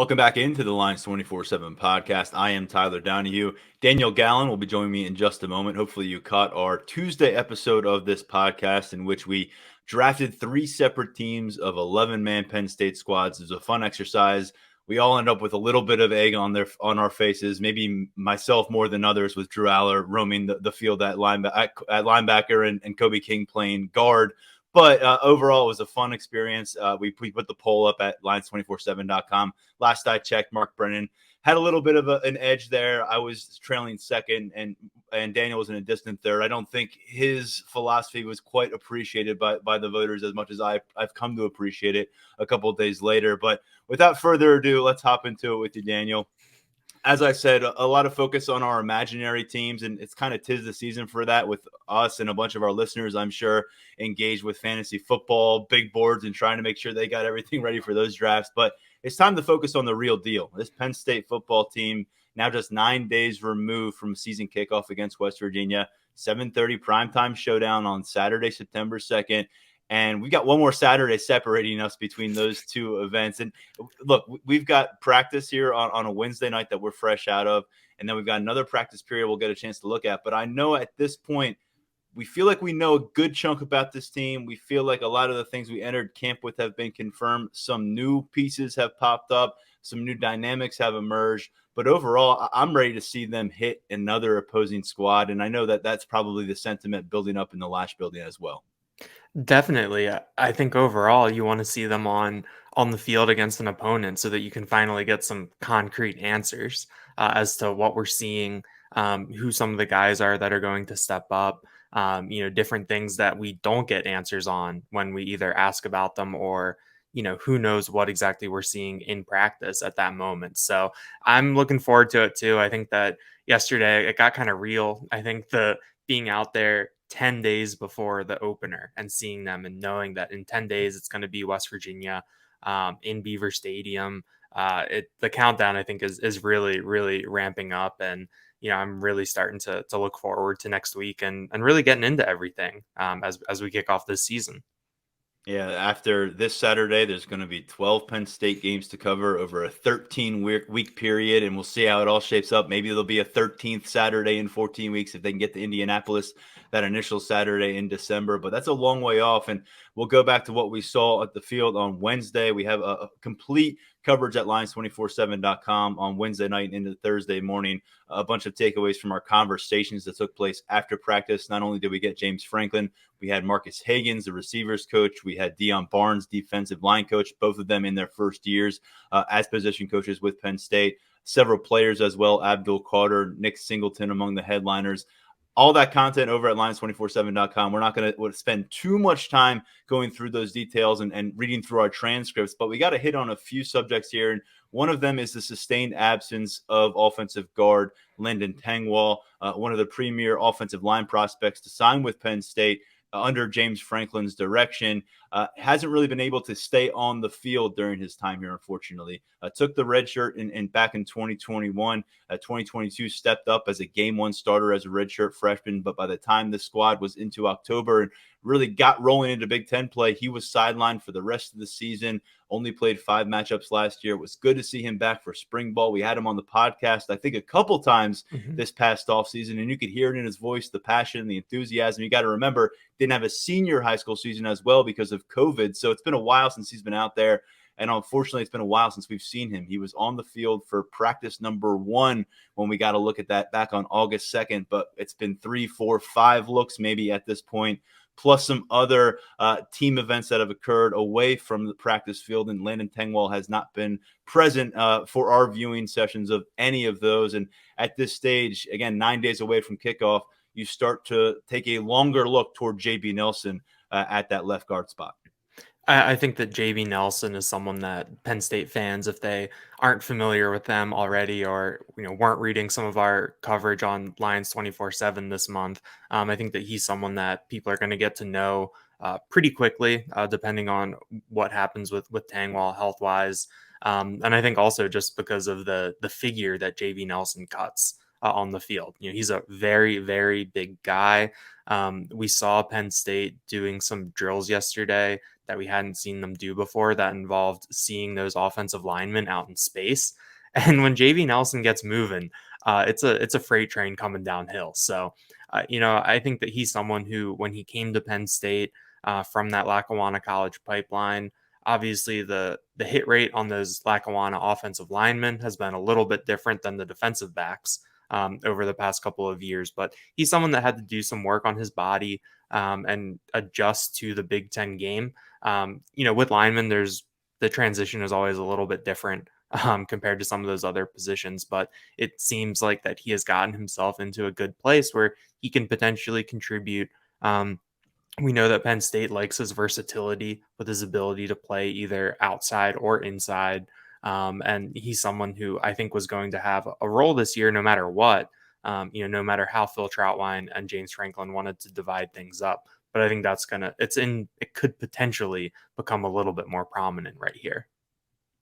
Welcome back into the Lions 24/7 podcast. I am Tyler Donohue. Daniel Gallen will be joining me in just a moment. Hopefully you caught our Tuesday episode of this podcast in which we drafted 3 separate teams of 11-man Penn State squads. It was a fun exercise. We all end up with a little bit of egg on our faces, maybe myself more than others, with Drew Aller roaming the field at linebacker and Kobe King playing guard. But overall, it was a fun experience. We put the poll up at lions247.com. Last I checked, Mark Brennan had a little bit of an edge there. I was trailing second, and Daniel was in a distant third. I don't think his philosophy was quite appreciated by the voters as much as I've come to appreciate it a couple of days later. But without further ado, let's hop into it with you, Daniel. As I said, a lot of focus on our imaginary teams, and it's kind of 'tis the season for that with us and a bunch of our listeners, I'm sure, engaged with fantasy football, big boards, and trying to make sure they got everything ready for those drafts. But it's time to focus on the real deal. This Penn State football team, now just 9 days removed from season kickoff against West Virginia, 7:30 primetime showdown on Saturday, September 2nd. And we got one more Saturday separating us between those two events. And look, we've got practice here on a Wednesday night that we're fresh out of. And then we've got another practice period we'll get a chance to look at. But I know at this point, we feel like we know a good chunk about this team. We feel like a lot of the things we entered camp with have been confirmed. Some new pieces have popped up. Some new dynamics have emerged. But overall, I'm ready to see them hit another opposing squad. And I know that that's probably the sentiment building up in the Lasch building as well. Definitely. I think overall you want to see them on the field against an opponent so that you can finally get some concrete answers as to what we're seeing, who some of the guys are that are going to step up, different things that we don't get answers on when we either ask about them or, who knows what exactly we're seeing in practice at that moment. So I'm looking forward to it too. I think that yesterday it got kind of real. I think the being out there 10 days before the opener and seeing them and knowing that in 10 days it's going to be West Virginia in Beaver Stadium. The countdown, I think, is really, really ramping up. And, I'm really starting to look forward to next week and really getting into everything as we kick off this season. Yeah, after this Saturday, there's going to be 12 Penn State games to cover over a 13-week period, and we'll see how it all shapes up. Maybe there'll be a 13th Saturday in 14 weeks if they can get to Indianapolis that initial Saturday in December. But that's a long way off, and we'll go back to what we saw at the field on Wednesday. We have a complete coverage at lions247.com on Wednesday night and into Thursday morning. A bunch of takeaways from our conversations that took place after practice. Not only did we get James Franklin, we had Marcus Higgins, the receivers coach. We had Deion Barnes, defensive line coach, both of them in their first years as position coaches with Penn State. Several players as well, Abdul Carter, Nick Singleton among the headliners. All that content over at lions247.com. We're not going to spend too much time going through those details and reading through our transcripts, but we got to hit on a few subjects here. And one of them is the sustained absence of offensive guard Lyndon Tangwall, one of the premier offensive line prospects to sign with Penn State under James Franklin's direction. Hasn't really been able to stay on the field during his time here, unfortunately. Took the red shirt in back in 2021. 2022 stepped up as a game one starter as a redshirt freshman, but by the time the squad was into October and really got rolling into Big Ten play, he was sidelined for the rest of the season. Only played 5 matchups last year. It was good to see him back for spring ball. We had him on the podcast, I think, a couple times this past offseason, and you could hear it in his voice, the passion, the enthusiasm. You got to remember, didn't have a senior high school season as well because of COVID. So it's been a while since he's been out there. And unfortunately, it's been a while since we've seen him. He was on the field for practice number 1 when we got a look at that back on August 2nd. But it's been 3, 4, 5 looks maybe at this point, plus some other team events that have occurred away from the practice field. And Lyndon Tangwall has not been present for our viewing sessions of any of those. And at this stage, again, 9 days away from kickoff, you start to take a longer look toward J.B. Nelson at that left guard spot. I think that JB Nelson is someone that Penn State fans, if they aren't familiar with them already or weren't reading some of our coverage on Lions 24/7 this month, I think that he's someone that people are going to get to know pretty quickly, depending on what happens with Tangwall health wise, and I think also just because of the figure that JB Nelson cuts on the field. He's a very, very big guy. We saw Penn State doing some drills yesterday that we hadn't seen them do before that involved seeing those offensive linemen out in space. And when JV Nelson gets moving, it's a freight train coming downhill. So, I think that he's someone who, when he came to Penn State from that Lackawanna College pipeline, obviously the hit rate on those Lackawanna offensive linemen has been a little bit different than the defensive backs over the past couple of years. But he's someone that had to do some work on his body and adjust to the Big Ten game. With linemen, the transition is always a little bit different compared to some of those other positions. But it seems like that he has gotten himself into a good place where he can potentially contribute. We know that Penn State likes his versatility with his ability to play either outside or inside. And he's someone who I think was going to have a role this year, no matter what, no matter how Phil Troutwine and James Franklin wanted to divide things up. But I think it could potentially become a little bit more prominent right here.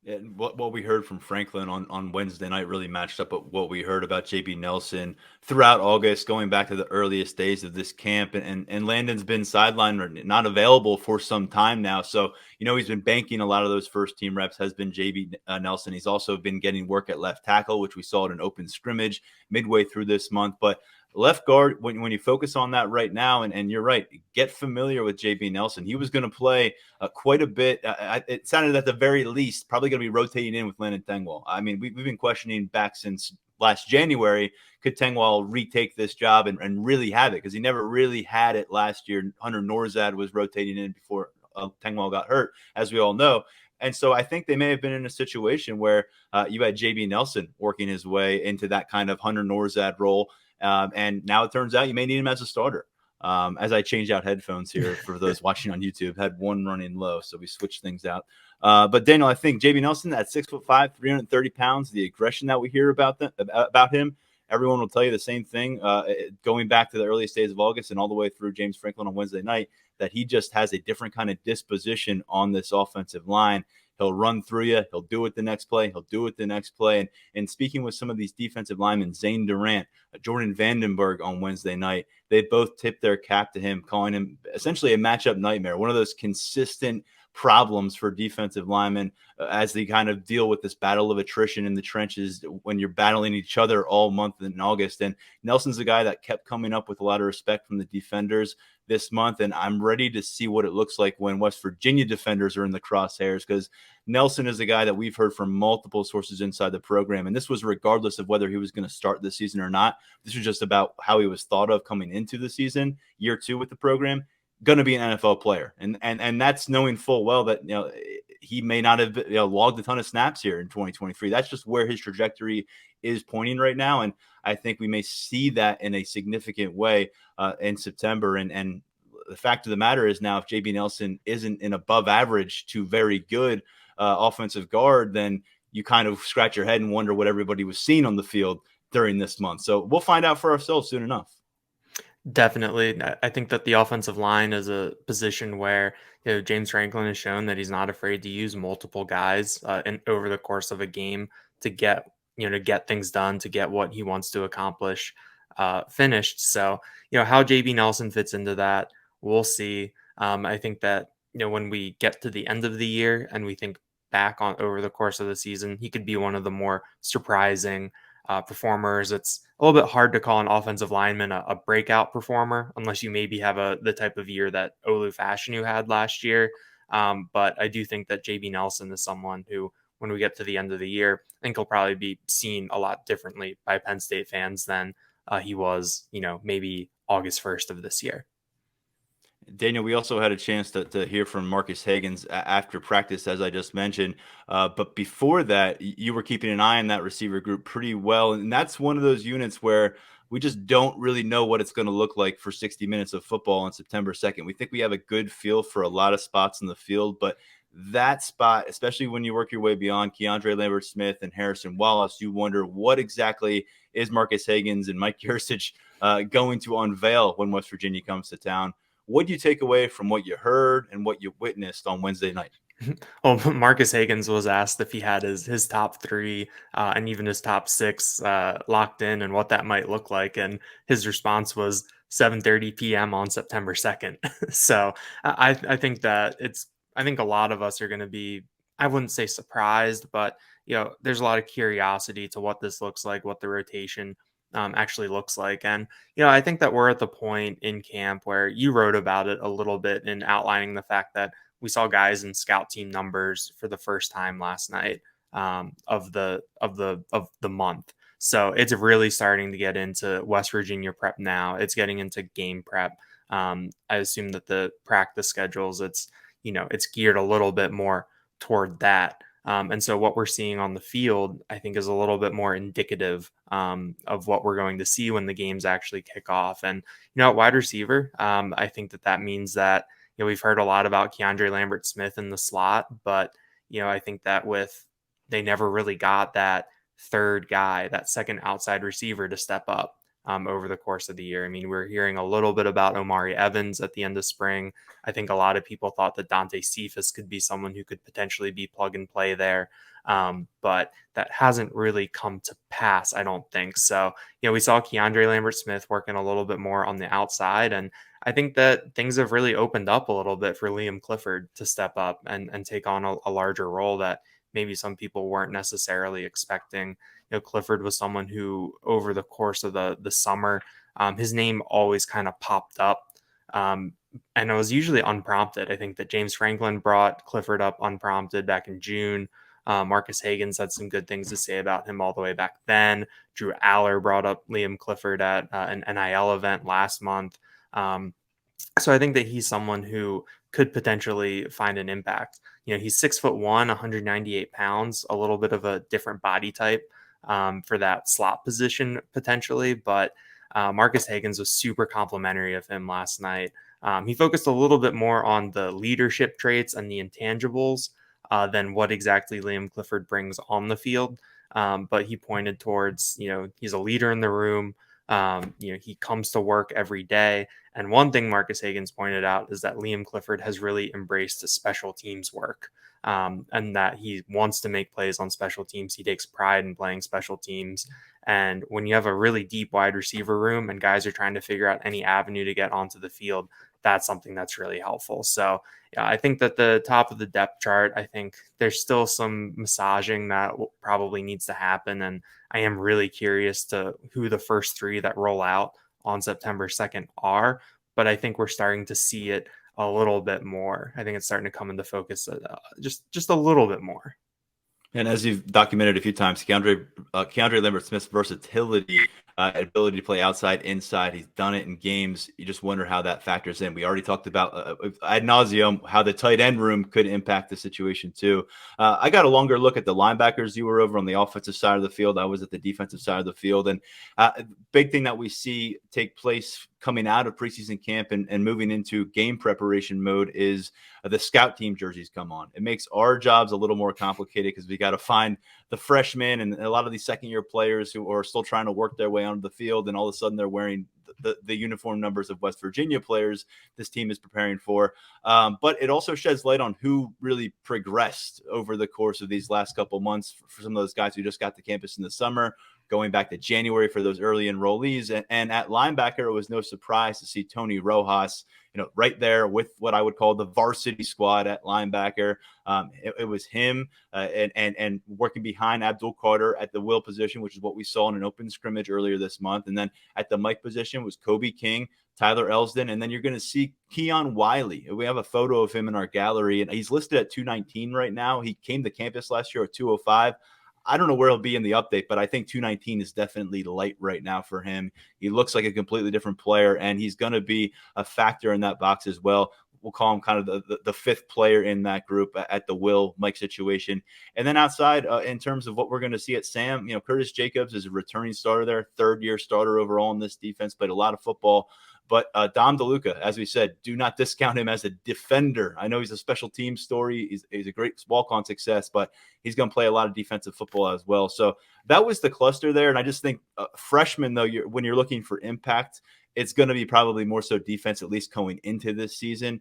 And what we heard from Franklin on Wednesday night really matched up with what we heard about JB Nelson throughout August, going back to the earliest days of this camp. And Landon's been sidelined or not available for some time now. So, he's been banking a lot of those first team reps, has been JB Nelson. He's also been getting work at left tackle, which we saw at an open scrimmage midway through this month. But left guard, when you focus on that right now, and you're right, get familiar with JB Nelson. He was going to play quite a bit. It sounded at the very least probably going to be rotating in with Lyndon Tangwall. I mean, we've been questioning back since last January, could Tangwall retake this job and really have it? Because he never really had it last year. Hunter Norzad was rotating in before Tangwall got hurt, as we all know. And so I think they may have been in a situation where you had JB Nelson working his way into that kind of Hunter Norzad role. And now it turns out you may need him as a starter. As I change out headphones here for those watching on YouTube, had one running low, so we switched things out. But Daniel, I think JB Nelson at 6'5", 330 pounds, the aggression that we hear about him, everyone will tell you the same thing. Going back to the earliest days of August and all the way through James Franklin on Wednesday night, that he just has a different kind of disposition on this offensive line. He'll run through you. He'll do it the next play. He'll do it the next play. And speaking with some of these defensive linemen, Zane Durant, Jordan Vandenberg on Wednesday night, they both tipped their cap to him, calling him essentially a matchup nightmare, one of those consistent problems for defensive linemen as they kind of deal with this battle of attrition in the trenches when you're battling each other all month in August. And Nelson's a guy that kept coming up with a lot of respect from the defenders this month. And I'm ready to see what it looks like when West Virginia defenders are in the crosshairs, because Nelson is a guy that we've heard from multiple sources inside the program. And this was regardless of whether he was going to start this season or not. This was just about how he was thought of coming into the season, year 2 with the program, going to be an NFL player. And that's knowing full well that, he may not have logged a ton of snaps here in 2023. That's just where his trajectory is pointing right now. And I think we may see that in a significant way in September. And the fact of the matter is now, if JB Nelson isn't an above average to very good offensive guard, then you kind of scratch your head and wonder what everybody was seeing on the field during this month. So we'll find out for ourselves soon enough. Definitely. I think that the offensive line is a position where James Franklin has shown that he's not afraid to use multiple guys over the course of a game to get things done, to get what he wants to accomplish finished. So, how JB Nelson fits into that, we'll see. I think that, when we get to the end of the year and we think back on over the course of the season, he could be one of the more surprising performers. It's a little bit hard to call an offensive lineman a breakout performer unless you maybe have the type of year that Olu Fashanu had last year. But I do think that JB Nelson is someone who, when we get to the end of the year, I think he'll probably be seen a lot differently by Penn State fans than he was, maybe August 1st of this year. Daniel, we also had a chance to hear from Marcus Higgins after practice, as I just mentioned. But before that, you were keeping an eye on that receiver group pretty well. And that's one of those units where we just don't really know what it's going to look like for 60 minutes of football on September 2nd. We think we have a good feel for a lot of spots in the field, but that spot, especially when you work your way beyond KeAndre Smith and Harrison Wallace, you wonder what exactly is Marcus Higgins and Mike Yurcich going to unveil when West Virginia comes to town. What do you take away from what you heard and what you witnessed on Wednesday night? Well, Marcus Higgins was asked if he had his top 3 and even his top 6 locked in and what that might look like. And his response was 7:30 p.m. on September 2nd. So I think that it's I think a lot of us are going to be, I wouldn't say surprised, but there's a lot of curiosity to what this looks like, what the rotation actually looks like. And, I think that we're at the point in camp where you wrote about it a little bit in outlining the fact that we saw guys in scout team numbers for the first time last night of the month. So it's really starting to get into West Virginia prep now. It's getting into game prep. I assume that the practice schedules, it's geared a little bit more toward that. And so what we're seeing on the field, I think, is a little bit more indicative of what we're going to see when the games actually kick off. And, at wide receiver, I think that means that, we've heard a lot about KeAndre Lambert-Smith in the slot, but, I think that they never really got that third guy, that second outside receiver to step up over the course of the year. I mean, we're hearing a little bit about Omari Evans at the end of spring. I think a lot of people thought that Dante Cephas could be someone who could potentially be plug and play there. But that hasn't really come to pass, I don't think. So, we saw KeAndre Lambert-Smith working a little bit more on the outside. And I think that things have really opened up a little bit for Liam Clifford to step up and take on a larger role that maybe some people weren't necessarily expecting. Clifford was someone who over the course of the summer, his name always kind of popped up. And it was usually unprompted. I think that James Franklin brought Clifford up unprompted back in June. Marcus Higgins had some good things to say about him all the way back then. Drew Aller brought up Liam Clifford at an NIL event last month. So I think that he's someone who could potentially find an impact. He's 6'1", 198 pounds, a little bit of a different body type for that slot position potentially. But Marcus Higgins was super complimentary of him last night. He focused a little bit more on the leadership traits and the intangibles than what exactly Liam Clifford brings on the field. But he pointed towards, he's a leader in the room. He comes to work every day. And one thing Marcus Higgins pointed out is that Liam Clifford has really embraced the special teams work and that he wants to make plays on special teams. He takes pride in playing special teams. And when you have a really deep wide receiver room and guys are trying to figure out any avenue to get onto the field, that's something that's really helpful. So I think that the top of the depth chart, I think there's still some massaging that probably needs to happen. And I am really curious to who the first three that roll out on September 2nd are, but I think we're starting to see it a little bit more. I think it's starting to come into focus just a little bit more. And as you've documented a few times, KeAndre Lambert-Smith's versatility, ability to play outside, inside, he's done it in games. You just wonder how that factors in. We already talked about ad nauseum how the tight end room could impact the situation too. I got a longer look at the linebackers. You were over on the offensive side of the field. I was at the defensive side of the field. And big thing that we see take place coming out of preseason camp and moving into game preparation mode is the scout team jerseys come on. It makes our jobs a little more complicated because we got to find the freshmen and a lot of these second-year players who are still trying to work their way onto the field, and all of a sudden they're wearing the uniform numbers of West Virginia players this team is preparing for. But it also sheds light on who really progressed over the course of these last couple months for some of those guys who just got to campus in the summer, going back to January for those early enrollees. And at linebacker, it was no surprise to see Tony Rojas, right there with what I would call the varsity squad at linebacker. It was him and working behind Abdul Carter at the will position, which is what we saw in an open scrimmage earlier this month. And then at the Mike position was Kobe King, Tyler Elsdon, and then you're going to see Keon Wiley. We have a photo of him in our gallery, and he's listed at 219 right now. He came to campus last year at 205. I don't know where he'll be in the update, but I think 219 is definitely light right now for him. He looks like a completely different player, and he's going to be a factor in that box as well. We'll call him kind of the fifth player in that group at the Will Mike situation. And then outside, in terms of what we're going to see at Sam, Curtis Jacobs is a returning starter there, third-year starter overall in this defense, played a lot of football. But Dom DeLuca, as we said, do not discount him as a defender. I know he's a special team story. He's a great walk-on success, but he's going to play a lot of defensive football as well. So that was the cluster there. And I just think freshmen, though, when you're looking for impact, it's going to be probably more so defense, at least going into this season.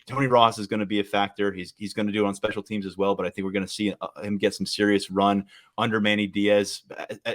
Tony Ross is going to be a factor. He's going to do it on special teams as well, but I think we're going to see him get some serious run under Manny Diaz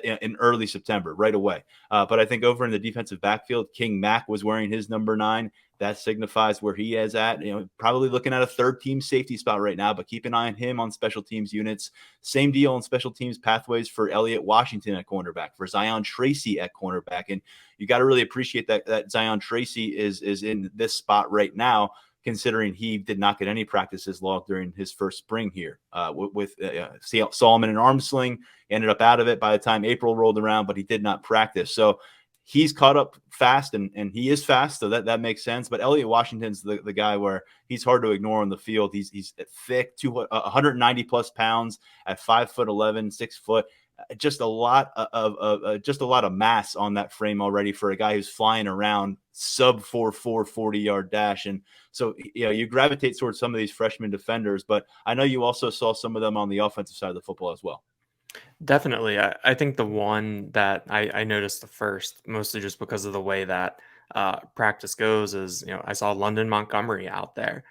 in early September, right away. But I think over in the defensive backfield, King Mack was wearing his number 9. that signifies where he is at. Probably looking at a third-team safety spot right now, but keep an eye on him on special teams units. Same deal on special teams pathways for Elliott Washington at cornerback, for Zion Tracy at cornerback. And you got to really appreciate that Zion Tracy is in this spot right now, considering he did not get any practices logged during his first spring here. Saw him in an arm sling, ended up out of it by the time April rolled around, but he did not practice. So he's caught up fast, and he is fast, so that makes sense. But Elliott Washington's the guy where he's hard to ignore on the field. He's thick, 190 plus pounds at 5'11", 6 foot. Just a lot of mass on that frame already for a guy who's flying around sub 4.4 40-yard dash. And so you gravitate towards some of these freshman defenders, but I know you also saw some of them on the offensive side of the football as well. Definitely. I think the one that I noticed the first, mostly just because of the way that practice goes, is, I saw London Montgomery out there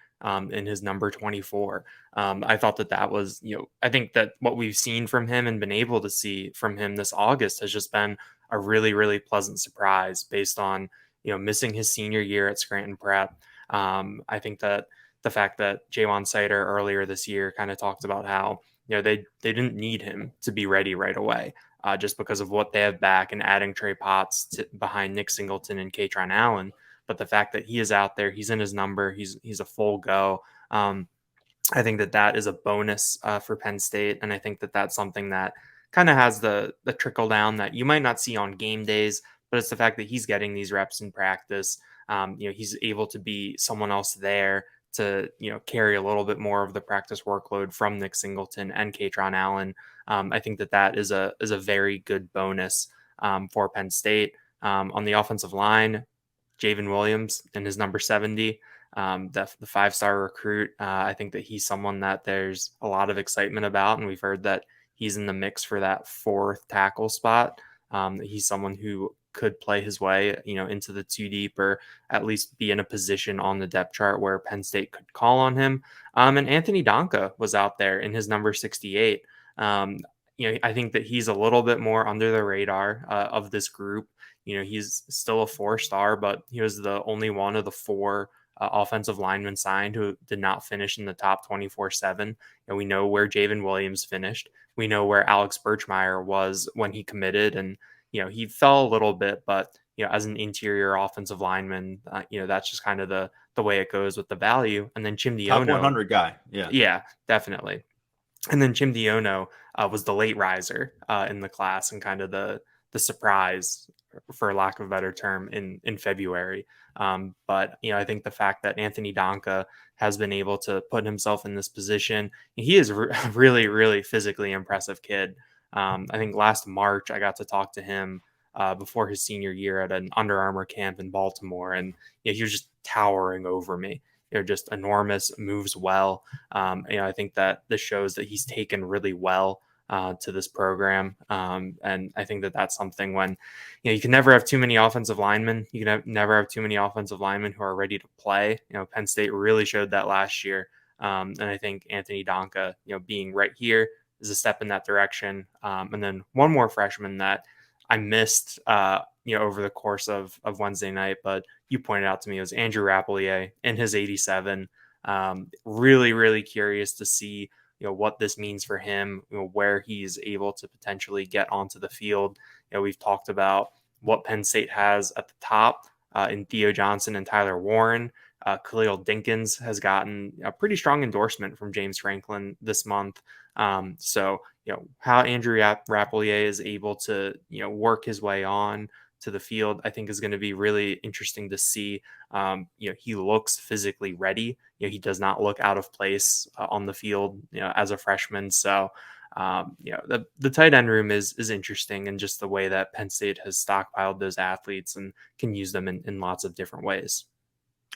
in his number 24. I thought that was, I think that what we've seen from him and been able to see from him this August has just been a really, really pleasant surprise based on, missing his senior year at Scranton Prep. I think that the fact that Jaywan Sider earlier this year kind of talked about how, they didn't need him to be ready right away, just because of what they have back and adding Trey Potts behind Nick Singleton and Katron Allen. But the fact that he is out there, he's in his number, he's a full go. I think that is a bonus for Penn State, and I think that that's something that kind of has the trickle down that you might not see on game days, but it's the fact that he's getting these reps in practice. He's able to be someone else there to carry a little bit more of the practice workload from Nick Singleton and Katron Allen. I think that is a very good bonus for Penn State. On the offensive line, Javen Williams in his number 70, the 5-star recruit. I think that he's someone that there's a lot of excitement about, and we've heard that he's in the mix for that 4th tackle spot. He's someone who could play his way, into the 2 deep, or at least be in a position on the depth chart where Penn State could call on him. And Anthony Danko was out there in his number 68. I think that he's a little bit more under the radar of this group. He's still a 4-star, but he was the only one of the 4 offensive linemen signed who did not finish in the top 24/7. And we know where Javen Williams finished. We know where Alex Birchmeier was when he committed, and he fell a little bit, but as an interior offensive lineman, that's just kind of the way it goes with the value. And then Chim Diono, top 100 guy, yeah, definitely. And then Chim Diono was the late riser in the class, and kind of the surprise, for lack of a better term, in February. But I think the fact that Anthony Danko has been able to put himself in this position, he is a really, really physically impressive kid. I think last March I got to talk to him before his senior year at an Under Armour camp in Baltimore, and he was just towering over me. Just enormous, moves well. I think that this shows that he's taken really well to this program. And I think that that's something when, you can never have too many offensive linemen. You can never have too many offensive linemen who are ready to play. Penn State really showed that last year. And I think Anthony Danko, being right here is a step in that direction. And then one more freshman that I missed, over the course of Wednesday night, but you pointed out to me, was Andrew Rapplier in his 87. Really, really curious to see, what this means for him, where he's able to potentially get onto the field. We've talked about what Penn State has at the top in Theo Johnson and Tyler Warren. Khalil Dinkins has gotten a pretty strong endorsement from James Franklin this month. So, how Andrew Rapplier is able to, work his way on to the field, I think is going to be really interesting to see. He looks physically ready. He does not look out of place on the field, as a freshman. So, the tight end room is interesting, and just the way that Penn State has stockpiled those athletes and can use them in lots of different ways.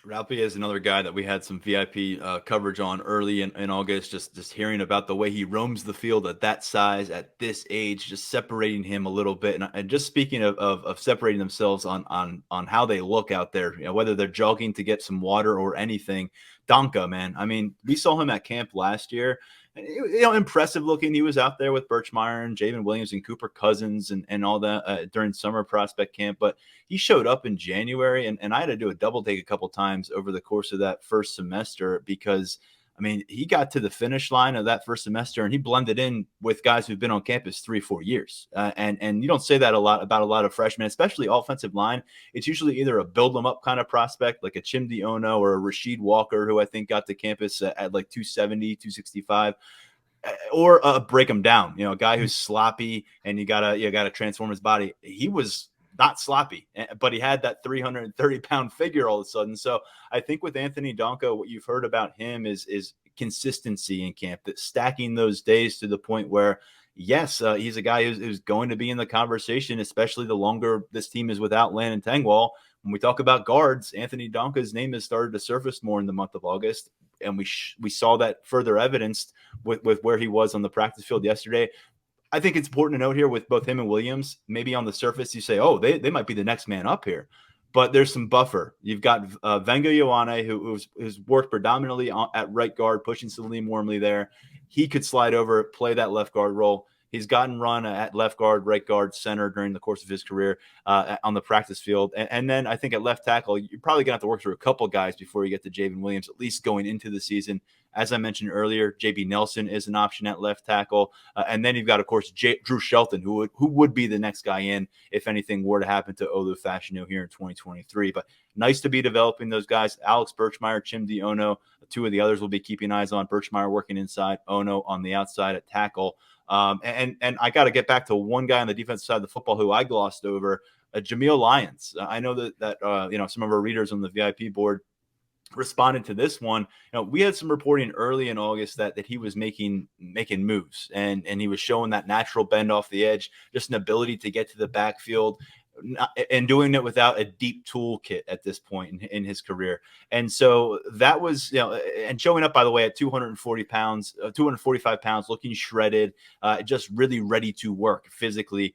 Ralphie is another guy that we had some VIP coverage on early in August, just hearing about the way he roams the field at that size, at this age, just separating him a little bit. And just speaking of separating themselves on how they look out there, whether they're jogging to get some water or anything, Danko, man. I mean, we saw him at camp last year, impressive looking. He was out there with Birchmeyer and Javen Williams and Cooper Cousins and all that during summer prospect camp. But he showed up in January, and I had to do a double take a couple times over the course of that first semester because – I mean, he got to the finish line of that first semester and he blended in with guys who've been on campus 3-4 years. And you don't say that a lot about a lot of freshmen, especially offensive line. It's usually either a build them up kind of prospect like a Chimdi Ono or a Rasheed Walker, who I think got to campus at like 270, 265. Or break him down, a guy who's sloppy and you gotta transform his body. He was not sloppy, but he had that 330-pound figure all of a sudden. So I think with Anthony Danko, what you've heard about him is consistency in camp, that stacking those days to the point where, yes, he's a guy who's going to be in the conversation, especially the longer this team is without Lyndon Tangwall. When we talk about guards, Anthony Danko's name has started to surface more in the month of August. And we saw that further evidenced with where he was on the practice field yesterday. I think it's important to note here with both him and Williams, maybe on the surface you say, oh, they might be the next man up here. But there's some buffer. You've got Venga Ioane, who's worked predominantly at right guard, pushing Salim Wormley there. He could slide over, play that left guard role. He's gotten run at left guard, right guard, center during the course of his career on the practice field. And then I think at left tackle, you're probably going to have to work through a couple guys before you get to Javen Williams, at least going into the season. As I mentioned earlier, JB Nelson is an option at left tackle. And then you've got, of course, Drew Shelton, who would be the next guy in if anything were to happen to Olu Fashanu here in 2023. But nice to be developing those guys. Alex Birchmeyer, Chimdi Ono, two of the others will be keeping eyes on. Birchmeyer working inside, Ono on the outside at tackle. And I got to get back to one guy on the defensive side of the football who I glossed over, Jamel Lyons. I know that some of our readers on the VIP board responded to this one. We had some reporting early in August that he was making moves and he was showing that natural bend off the edge, just an ability to get to the backfield, and doing it without a deep toolkit at this point in his career. And so that was, and showing up, by the way, at 245 pounds, looking shredded, just really ready to work physically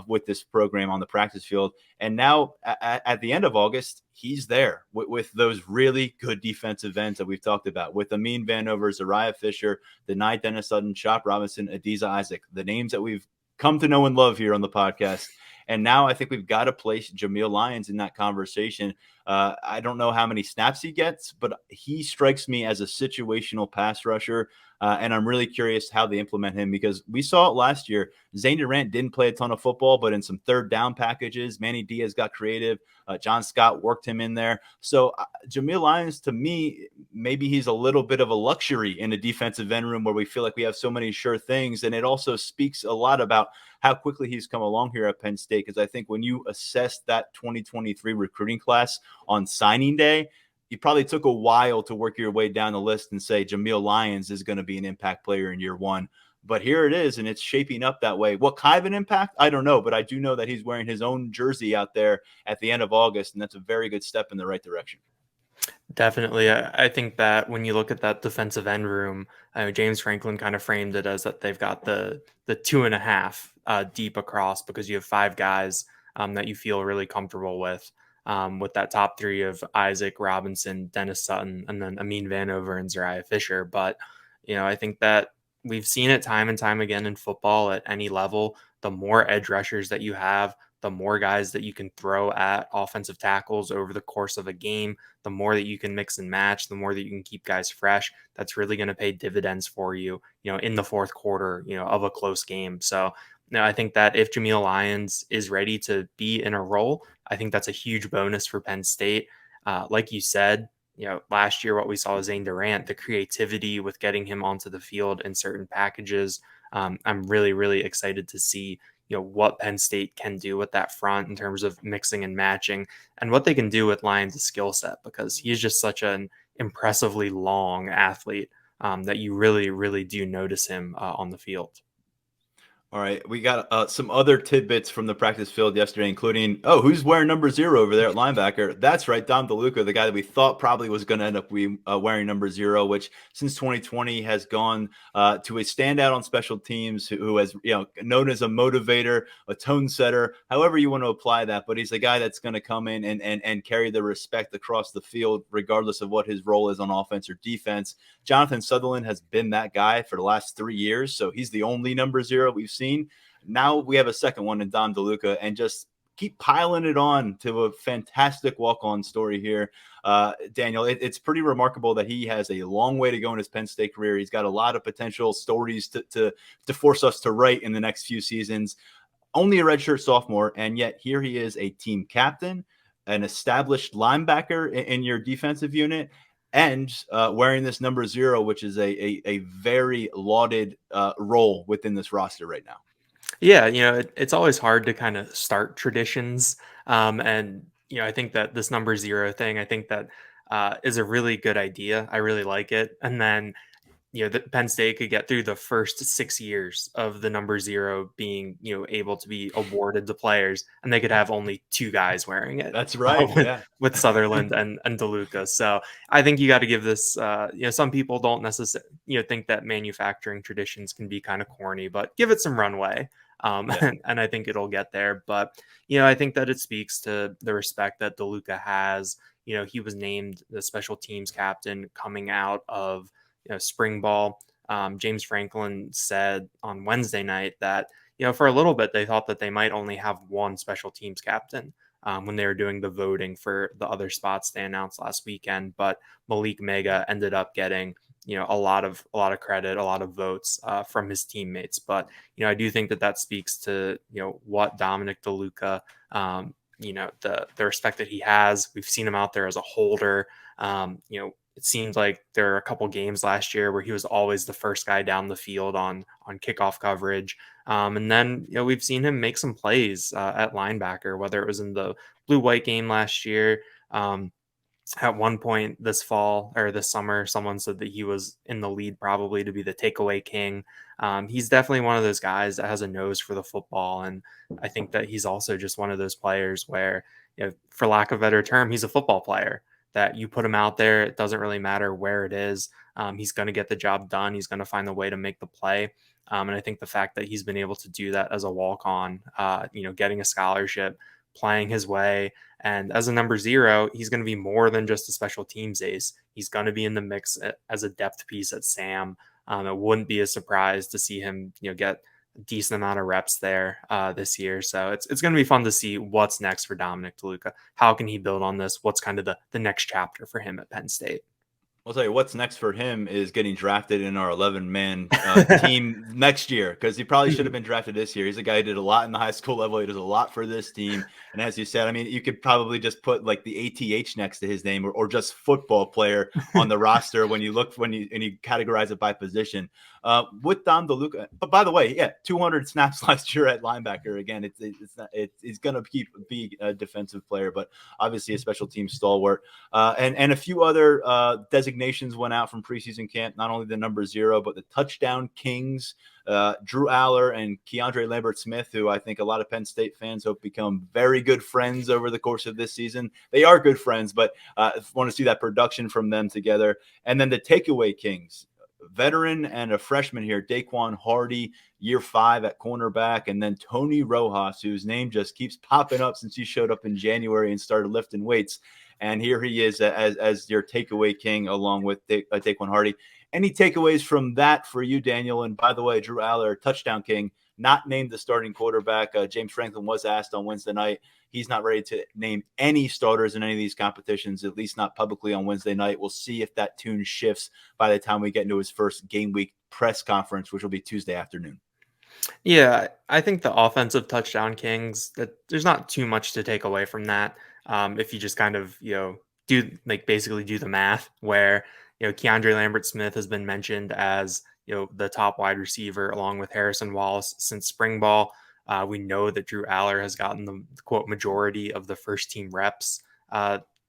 with this program on the practice field. And now at the end of August, he's there with those really good defensive ends that we've talked about, with Amin Vanover, Zariah Fisher, Denai Dennis Sutton, Chop Robinson, Adiza Isaac, the names that we've come to know and love here on the podcast. And now I think we've got to place Jamel Lyons in that conversation. I don't know how many snaps he gets, but he strikes me as a situational pass rusher. And I'm really curious how they implement him, because we saw it last year. Zane Durant didn't play a ton of football, but in some third down packages, Manny Diaz got creative. John Scott worked him in there. So Jamel Lyons, to me, maybe he's a little bit of a luxury in a defensive end room where we feel like we have so many sure things. And it also speaks a lot about how quickly he's come along here at Penn State, because I think when you assess that 2023 recruiting class on signing day, you probably took a while to work your way down the list and say Jamel Lyons is going to be an impact player in year one. But here it is, and it's shaping up that way. What kind of an impact? I don't know, but I do know that he's wearing his own jersey out there at the end of August, and that's a very good step in the right direction. Definitely. I think that when you look at that defensive end room, James Franklin kind of framed it as that they've got the 2.5 deep across, because you have 5 guys that you feel really comfortable with that top 3 of Isaac, Robinson, Dennis Sutton, and then Amin Vanover and Zariah Fisher. But, I think that we've seen it time and time again in football at any level. The more edge rushers that you have, the more guys that you can throw at offensive tackles over the course of a game, the more that you can mix and match, the more that you can keep guys fresh. That's really going to pay dividends for you, in the fourth quarter, of a close game. So, I think that if Jamel Lyons is ready to be in a role, I think that's a huge bonus for Penn State. Like you said, last year, what we saw with Zane Durant, the creativity with getting him onto the field in certain packages. I'm really, really excited to see, what Penn State can do with that front in terms of mixing and matching, and what they can do with Lyons' skill set, because he's just such an impressively long athlete that you really, really do notice him on the field. All right, we got some other tidbits from the practice field yesterday, including, who's wearing number 0 over there at linebacker? That's right, DeLuca, the guy that we thought probably was going to end up wearing number 0, which since 2020 has gone to a standout on special teams who has, known as a motivator, a tone setter, however you want to apply that. But he's a guy that's going to come in and carry the respect across the field, regardless of what his role is on offense or defense. Jonathan Sutherland has been that guy for the last 3 years, so he's the only number 0 we've seen. Now we have a second one in DeLuca, and just keep piling it on to a fantastic walk-on story here. Daniel, it's pretty remarkable that he has a long way to go in his Penn State career. He's got a lot of potential stories to force us to write in the next few seasons. Only a redshirt sophomore, and yet here he is, a team captain, an established linebacker in your defensive unit, and wearing this number 0, which is a very lauded role within this roster right now. Yeah, it's always hard to kind of start traditions. And, I think that this number 0 thing, I think that is a really good idea. I really like it. And then, that Penn State could get through the first 6 years of the number 0 being, able to be awarded to players, and they could have only 2 guys wearing it. That's right. Yeah. With Sutherland and DeLuca. So I think you got to give this, some people don't necessarily, think that manufacturing traditions can be kind of corny, but give it some runway. Yeah. And I think it'll get there. But, I think that it speaks to the respect that DeLuca has. He was named the special teams captain coming out of spring ball. James Franklin said on Wednesday night that, for a little bit, they thought that they might only have one special teams captain when they were doing the voting for the other spots they announced last weekend. But Malik Mega ended up getting, a lot of credit, a lot of votes from his teammates. But, I do think that speaks to, what Dominic DeLuca, the respect that he has. We've seen him out there as a holder. It seemed like there were a couple games last year where he was always the first guy down the field on kickoff coverage. And then, we've seen him make some plays at linebacker, whether it was in the blue-white game last year. At one point this fall or this summer, someone said that he was in the lead probably to be the takeaway king. He's definitely one of those guys that has a nose for the football. And I think that he's also just one of those players where, for lack of a better term, he's a football player that you put him out there. It doesn't really matter where it is. He's going to get the job done. He's going to find the way to make the play. And I think the fact that he's been able to do that as a walk-on, getting a scholarship, playing his way, and as a number 0, he's going to be more than just a special teams ace. He's going to be in the mix as a depth piece at Sam. It wouldn't be a surprise to see him, get a decent amount of reps there this year. So it's going to be fun to see what's next for Dominic DeLuca. How can he build on this? What's kind of the next chapter for him at Penn State? I'll tell you what's next for him is getting drafted in our 11-man team next year, because he probably should have been drafted this year. He's a guy who did a lot in the high school level. He does a lot for this team. And as you said, I mean, you could probably just put like the ATH next to his name or just football player on the roster when you categorize it by position. With Dom DeLuca, but by the way, 200 snaps last year at linebacker. Again, he's going to be a defensive player, but obviously a special team stalwart. And a few other designations went out from preseason camp. Not only the number 0, but the touchdown kings, Drew Aller and KeAndre Smith, who I think a lot of Penn State fans hope become very good friends over the course of this season. They are good friends, but want to see that production from them together. And then the takeaway kings, veteran and a freshman here, Daquon Hardy, year 5 at cornerback, and then Tony Rojas, whose name just keeps popping up since he showed up in January and started lifting weights. And here he is as your takeaway king, along with Daquon Hardy. Any takeaways from that for you, Daniel? And by the way, Drew Aller, touchdown king, not named the starting quarterback. James Franklin was asked on Wednesday night. He's not ready to name any starters in any of these competitions, at least not publicly on Wednesday night. We'll see if that tune shifts by the time we get into his first game week press conference, which will be Tuesday afternoon. Yeah, I think the offensive touchdown kings, that there's not too much to take away from that. If you just kind of, basically do the math where, KeAndre Smith has been mentioned as, the top wide receiver along with Harrison Wallace since spring ball. We know that Drew Aller has gotten the quote majority of the first team reps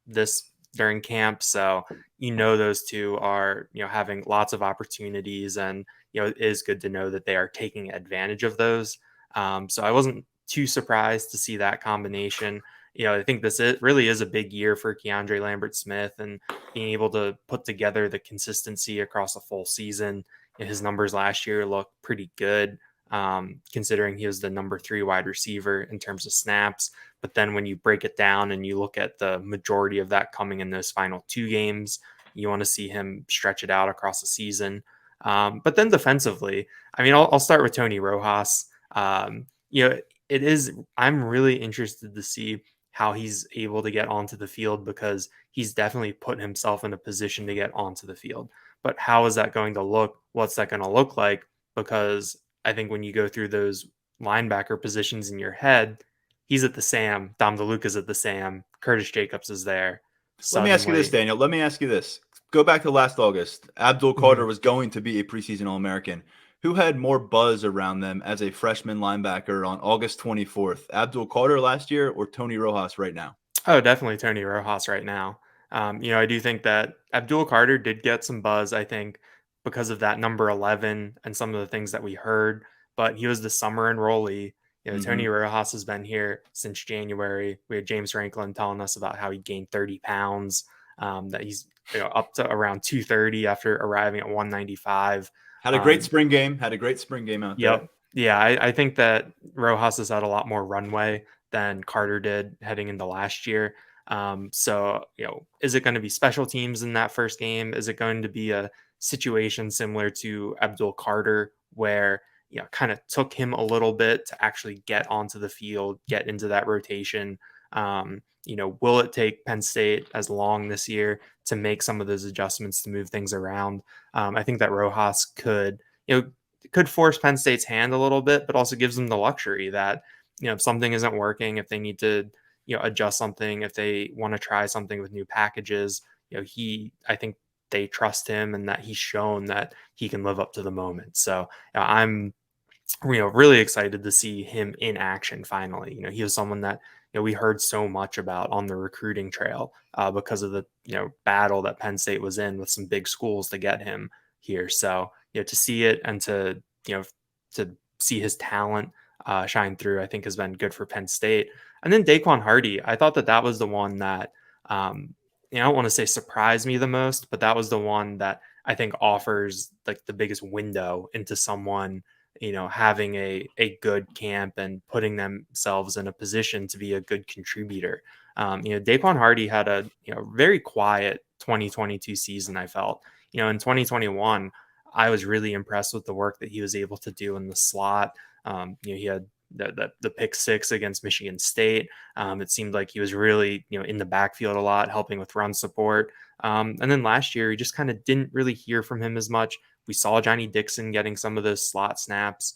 this during camp. So, those two are, having lots of opportunities. And, it is good to know that they are taking advantage of those. So I wasn't too surprised to see that combination. I think really is a big year for KeAndre Lambert-Smith, and being able to put together the consistency across a full season. His numbers last year look pretty good, considering he was the number 3 wide receiver in terms of snaps. But then when you break it down and you look at the majority of that coming in those final 2 games, you want to see him stretch it out across the season. But then defensively, I mean, I'll start with Tony Rojas. I'm really interested to see how he's able to get onto the field, because he's definitely put himself in a position to get onto the field. But how is that going to look? What's that going to look like? Because I think when you go through those linebacker positions in your head, he's at the Sam, DeLuca's at the Sam, Curtis Jacobs is there. Let me ask you this, Daniel. Let me ask you this. Go back to last August. Abdul Carter was going to be a preseason All-American. Who had more buzz around them as a freshman linebacker on August 24th? Abdul Carter last year or Tony Rojas right now? Oh, definitely Tony Rojas right now. I do think that Abdul Carter did get some buzz, I think, because of that number 11 and some of the things that we heard, but he was the summer enrollee. Tony Rojas has been here since January. We had James Franklin telling us about how he gained 30 pounds, that he's up to around 230 after arriving at 195. Had a great spring game. Had a great spring game out there. Yep. Yeah, I think that Rojas has had a lot more runway than Carter did heading into last year. So, is it going to be special teams in that first game? Is it going to be a situation similar to Abdul Carter, where, kind of took him a little bit to actually get onto the field, get into that rotation? Will it take Penn State as long this year to make some of those adjustments to move things around? I think that Rojas could force Penn State's hand a little bit, but also gives them the luxury that, if something isn't working, if they need to, adjust something, if they want to try something with new packages, I think they trust him, and that he's shown that he can live up to the moment. So I'm, really excited to see him in action finally. He was someone that, we heard so much about on the recruiting trail, because of the, battle that Penn State was in with some big schools to get him here. So, to see it and to see his talent shine through, I think has been good for Penn State. And then Daquon Hardy, I thought that was the one that, I don't want to say surprised me the most, but that was the one that I think offers like the biggest window into someone, having a good camp and putting themselves in a position to be a good contributor. Daquon Hardy had a, very quiet 2022 season, I felt. In 2021, I was really impressed with the work that he was able to do in the slot. He had the pick 6 against Michigan State. It seemed like he was really, in the backfield a lot, helping with run support. And then last year, we just kind of didn't really hear from him as much. We saw Johnny Dixon getting some of those slot snaps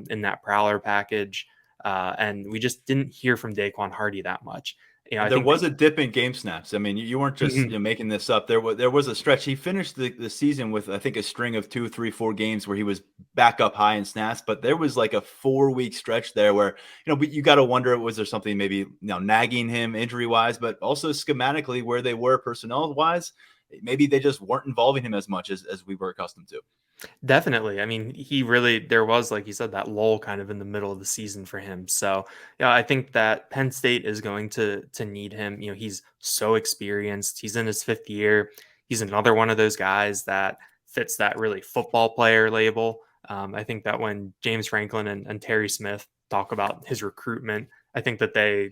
in that Prowler package. And we just didn't hear from Daquon Hardy that much. There was a dip in game snaps. I mean, you weren't just making this up. There was a stretch. He finished the season with, I think, a string of 2, 3, 4 games where he was back up high in snaps. But there was like a 4-week stretch there where, you got to wonder, was there something maybe nagging him injury wise, but also schematically where they were personnel wise? Maybe they just weren't involving him as much as we were accustomed to. Definitely. I mean, there was, like you said, that lull kind of in the middle of the season for him. So, I think that Penn State is going to need him. He's so experienced. He's in his 5th year. He's another one of those guys that fits that really football player label. I think that when James Franklin and Terry Smith talk about his recruitment, I think that I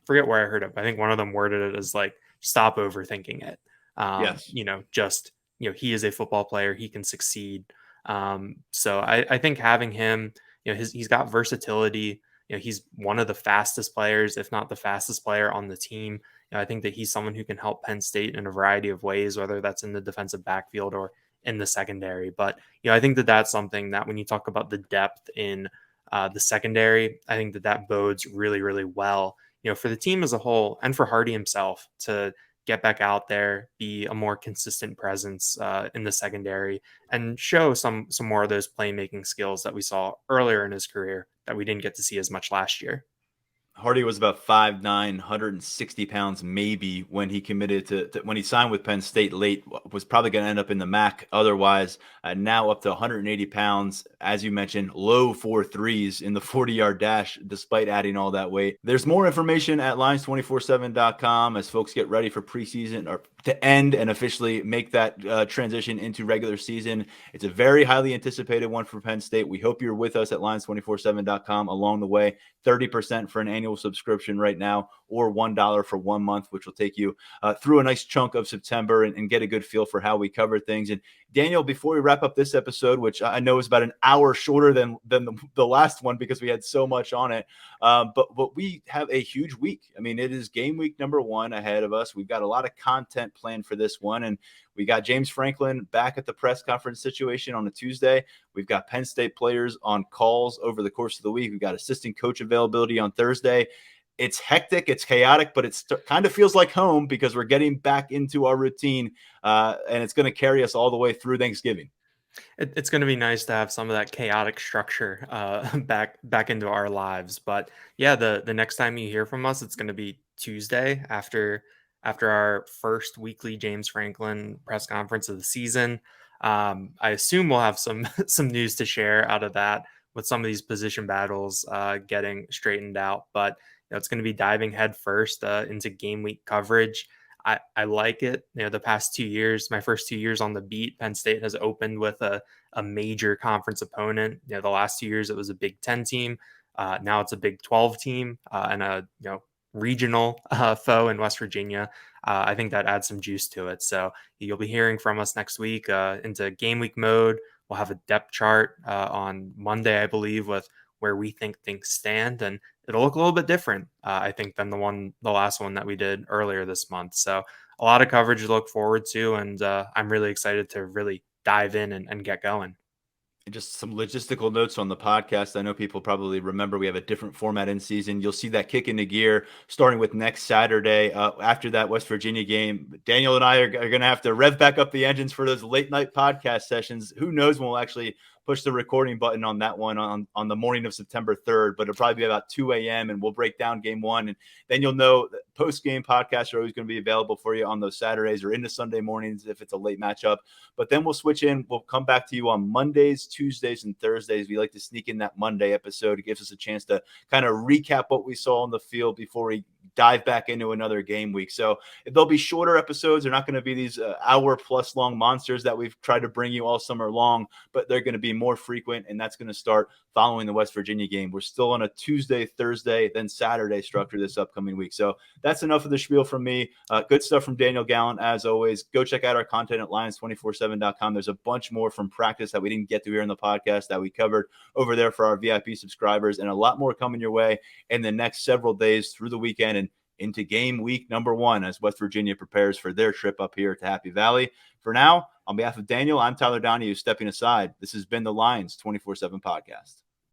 forget where I heard it, but I think one of them worded it as like, stop overthinking it. Yes. He is a football player. He can succeed. So I think having him, he's got versatility. He's one of the fastest players, if not the fastest player on the team. I think that he's someone who can help Penn State in a variety of ways, whether that's in the defensive backfield or in the secondary. But, I think that that's something that when you talk about the depth in the secondary, I think that bodes really, really well, for the team as a whole and for Hardy himself to get back out there, be a more consistent presence in the secondary, and show some more of those playmaking skills that we saw earlier in his career that we didn't get to see as much last year. Hardy was about 5'9", 160 pounds maybe when he committed to when he signed with Penn State late, was probably going to end up in the MAC otherwise. Now up to 180 pounds, as you mentioned, low 4.3s in the 40-yard dash despite adding all that weight. There's more information at Lions247.com as folks get ready for preseason or to end and officially make that transition into regular season. It's a very highly anticipated one for Penn State. We hope you're with us at Lions247.com along the way. 30% for an annual subscription right now, or $1 for 1 month, which will take you through a nice chunk of September and get a good feel for how we cover things. And Daniel, before we wrap up this episode, which I know is about an hour shorter than the last one because we had so much on it, but we have a huge week. I mean, it is game week number 1 ahead of us. We've got a lot of content planned for this one, and we got James Franklin back at the press conference situation on a Tuesday. We've got Penn State players on calls over the course of the week. We've got assistant coach availability on Thursday. It's hectic, it's chaotic, but it kind of feels like home because we're getting back into our routine, and it's going to carry us all the way through Thanksgiving. It's going to be nice to have some of that chaotic structure back into our lives. But yeah, the next time you hear from us, it's going to be Tuesday after our first weekly James Franklin press conference of the season. I assume we'll have some some news to share out of that with some of these position battles getting straightened out. But it's going to be diving headfirst into game week coverage. I like it. The past 2 years, my first 2 years on the beat, Penn State has opened with a major conference opponent. The last 2 years it was a Big Ten team. Now it's a Big 12 team and a regional foe in West Virginia. I think that adds some juice to it. So you'll be hearing from us next week into game week mode. We'll have a depth chart on Monday, I believe, with where we think things stand, and it'll look a little bit different, I think, than the last one that we did earlier this month. So a lot of coverage to look forward to, and I'm really excited to really dive in and get going. Just some logistical notes on the podcast. I know people probably remember we have a different format in season. You'll see that kick into gear starting with next Saturday. After that West Virginia game, Daniel and I are going to have to rev back up the engines for those late night podcast sessions. Who knows when we'll actually push the recording button on that one on the morning of September 3rd, but it'll probably be about 2 a.m. and we'll break down game 1. And then you'll know that post-game podcasts are always going to be available for you on those Saturdays or into Sunday mornings if it's a late matchup. But then we'll switch in. We'll come back to you on Mondays, Tuesdays, and Thursdays. We like to sneak in that Monday episode. It gives us a chance to kind of recap what we saw on the field before we dive back into another game week. So they'll be shorter episodes. They're not going to be these hour-plus long monsters that we've tried to bring you all summer long, but they're going to be more frequent, and that's going to start following the West Virginia game. We're still on a Tuesday, Thursday, then Saturday structure this upcoming week. So that's enough of the spiel from me. Good stuff from Daniel Gallen, as always. Go check out our content at Lions247.com. There's a bunch more from practice that we didn't get to here in the podcast that we covered over there for our VIP subscribers, and a lot more coming your way in the next several days through the weekend and into game week number 1 as West Virginia prepares for their trip up here to Happy Valley. For now, on behalf of Daniel, I'm Tyler Donohue stepping aside. This has been the Lions 24/7 podcast.